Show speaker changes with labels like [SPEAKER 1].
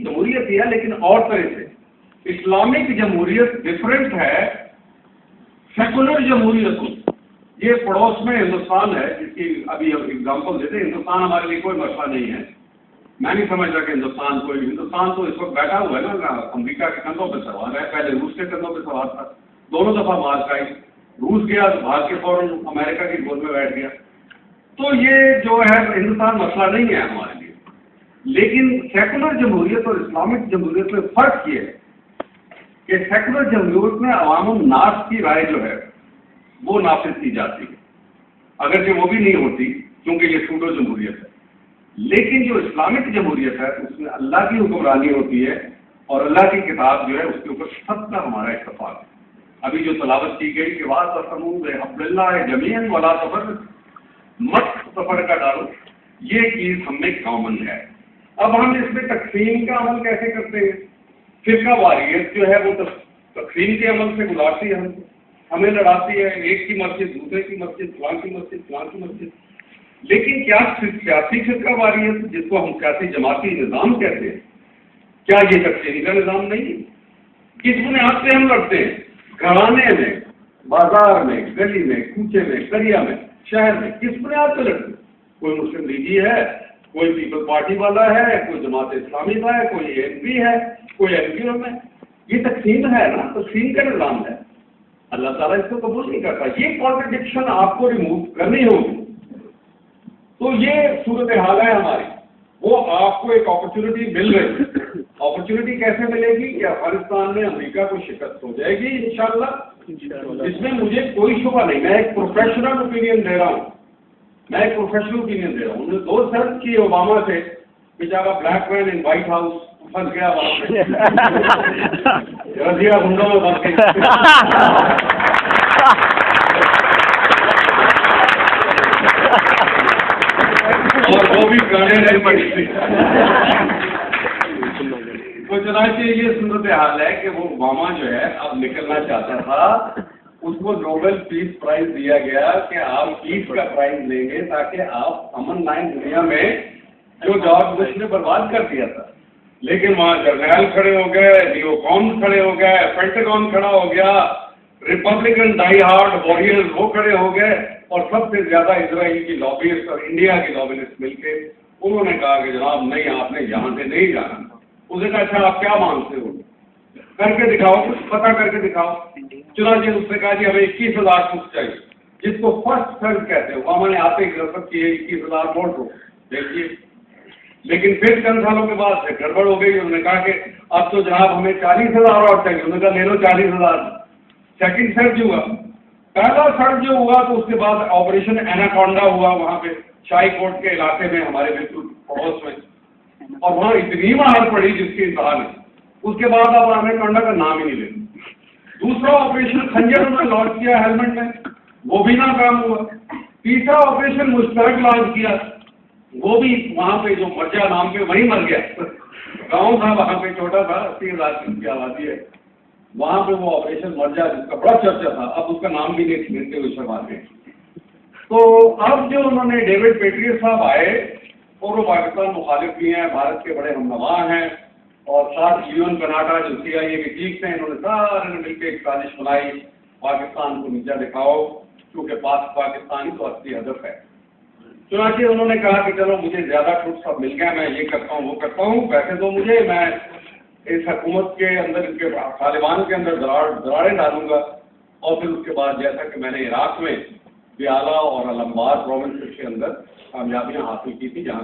[SPEAKER 1] جمہوریت ہی ہے لیکن اور طرح سے. اسلامک جمہوریت ڈفرینٹ ہے سیکولر جمہوریت کو. یہ پڑوس میں ہندوستان ہے جس کی ابھی اگزامپل دیتے ہیں. ہندوستان ہمارے لیے کوئی مسئلہ نہیں ہے. میں نہیں سمجھ رہا کہ ہندوستان تو اس وقت بیٹھا ہوا ہے نا امریکہ کے کندھوں پہ سوار ہے. پہلے روس کے کندھوں پہ سوار تھا. دونوں دفعہ مار کھائی. روس گیا تو بھاگ کے فوراً امریکہ کی گود میں بیٹھ گیا. تو یہ جو ہے ہندوستان مسئلہ نہیں ہے ہمارے لیے. لیکن سیکولر جمہوریت اور اسلامک جمہوریت میں فرق یہ ہے کہ سیکولر جمہوریت میں عوام الناس کی رائے جو ہے وہ نافذ کی جاتی ہے, اگرچہ وہ بھی نہیں ہوتی کیونکہ یہ سوڈو جمہوریت ہے. لیکن جو اسلامک جمہوریت ہے اس میں اللہ کی حکمرانی ہوتی ہے اور اللہ کی کتاب جو ہے اس کے اوپر سب کا ہمارا اتفاق ہے. ابھی جو تلاوت کی گئی کہ وَاعْتَصِمُوا بِحَبْلِ اللَّهِ جَمِيعًا وَلَا تَفَرَّقُوا, مت تفرقہ ڈالو, یہ چیز ہم میں کامن ہے. اب ہم اس میں تقسیم کا عمل کیسے کرتے ہیں؟ فرقہ واریت جو ہے وہ تقسیم کے عمل سے گزارتی ہے, ہمیں لڑاتی ہے. ایک کی مسجد دوسرے کی مسجد, فلاں کی مسجد فلاں کی مسجد. لیکن کیا سیاسی فرقہ واریت جس کو ہم سیاسی جماعتی نظام کہتے ہیں, کیا یہ تقسیم کا نظام نہیں ہے؟ کس بنیاد سے ہم لڑتے ہیں؟ گھرانے میں, بازار میں, گلی میں, کوچے میں, دریا میں, شہر میں, کس بنیاد پہ لڑتے ہیں؟ کوئی مسلم لیگی ہے, کوئی پیپل پارٹی والا ہے, کوئی جماعت اسلامی کا ہے, کوئی ایم پی ہے, کوئی ایم پی ایم ہے. یہ تقسیم ہے نا, تقسیم کا نظام ہے. اللہ تعالیٰ اس کو قبول نہیں کرتا. یہ کانٹرڈکشن آپ کو ریموو کرنی ہوگی. تو یہ صورتحال ہے ہماری. وہ آپ کو ایک اپرچونٹی مل رہی ہے. اپرچونٹی کیسے ملے گی کہ افغانستان میں امریکہ کو شکست ہو جائے گی انشاءاللہ. اس میں مجھے کوئی شبہ نہیں. میں ایک پروفیشنل اوپینین دے رہا ہوں. انہوں نے 2 شرط کی اوباما سے, بیچارہ بلیک مین ان وائٹ ہاؤس پھنس گیا وہاں پہ رضیہ گنڈوں میں پھنس گئی اور وہ بھی گانے نہیں پڑی تھی. تو چنانچہ یہ صورتحال ہے کہ وہ اوباما جو ہے اب نکلنا چاہتا تھا. اس کو نوبل پیس پرائز دیا گیا کہ آپ پیس کا پرائز لیں گے تاکہ آپ امن لائن دنیا میں جو جارج بش نے برباد کر دیا تھا. لیکن وہاں جرنیل کھڑے ہو گئے, نیو کون کھڑے ہو گئے, پینٹاگون کھڑا ہو گیا, ریپبلکن ڈائی ہارڈ وارئرز وہ کھڑے ہو گئے, اور سب سے زیادہ اسرائیل کی لابیسٹ اور انڈیا کی لابیسٹ مل کے انہوں نے کہا کہ جناب نہیں, آپ نے یہاں سے نہیں جانا. اس نے کہا اچھا آپ کیا مانگتے ہو, کر کے دکھاؤ, کچھ پتہ کر کے دکھاؤ. چنانچہ اس نے کہا جی ہمیں 21,000 فٹ چاہیے, جس کو فرسٹ سرچ کہتے ہیں. اوباما نے آتے ہی رسم کی 21,000 ووٹ ہو دیکھیے. لیکن پھر چند سالوں کے بعد سے گڑبڑ ہو گئی. انہوں نے کہا کہ اب تو جناب ہمیں 40,000 اور چاہیے. انہوں نے کہا لے لو 40,000. سیکنڈ سرچ ہوا. پہلا سرچ جو ہوا تو اس کے بعد آپریشن ایناکونڈا ہوا وہاں پہ شاہی کوٹ کے علاقے میں, ہمارے بالکل پڑوس میں, اور وہاں اتنی مار پڑی جس کی انتہا نہیں. اس کے بعد اب ایناکونڈا کا نام ہی نہیں لیتے. دوسرا آپریشن خنجر انہوں نے لانچ کیا ہیلمٹ میں, وہ بھی ناکام ہوا. تیسرا آپریشن مشترک لانچ کیا, وہ بھی وہاں پہ جو مرجا نام پہ وہیں مر گیا. گاؤں تھا وہاں پہ, چھوٹا تھا, 80,000 کی آبادی ہے وہاں پہ. وہ آپریشن مرجا جس کا بڑا چرچا تھا, اب اس کا نام بھی نہیں لیتے ہوئے شروعات میں. تو اب جو انہوں نے ڈیوڈ پیٹریس صاحب آئے اور وہ پاکستان مخالف بھی ہیں, بھارت کے بڑے ہمنوا ہیں, اور ساتھ لیون کناڈا جو CIA کے چیف تھے, انہوں نے سارے نے مل کے ایک سازش بنائی پاکستان کو نیچا دکھاؤ, کیونکہ پاکستان ہی تو اصلی ہدف ہے. چنانچہ انہوں نے کہا کہ چلو مجھے زیادہ ٹروپ سب مل گیا, میں یہ کرتا ہوں وہ کرتا ہوں, پیسے دو مجھے, میں اس حکومت کے اندر ان کے طالبان کے اندر دراڑیں ڈالوں گا. اور پھر اس کے بعد جیسا کہ میں نے عراق میں بیالہ اور علمبار پروونسز کے اندر کامیابیاں حاصل کی تھی جہاں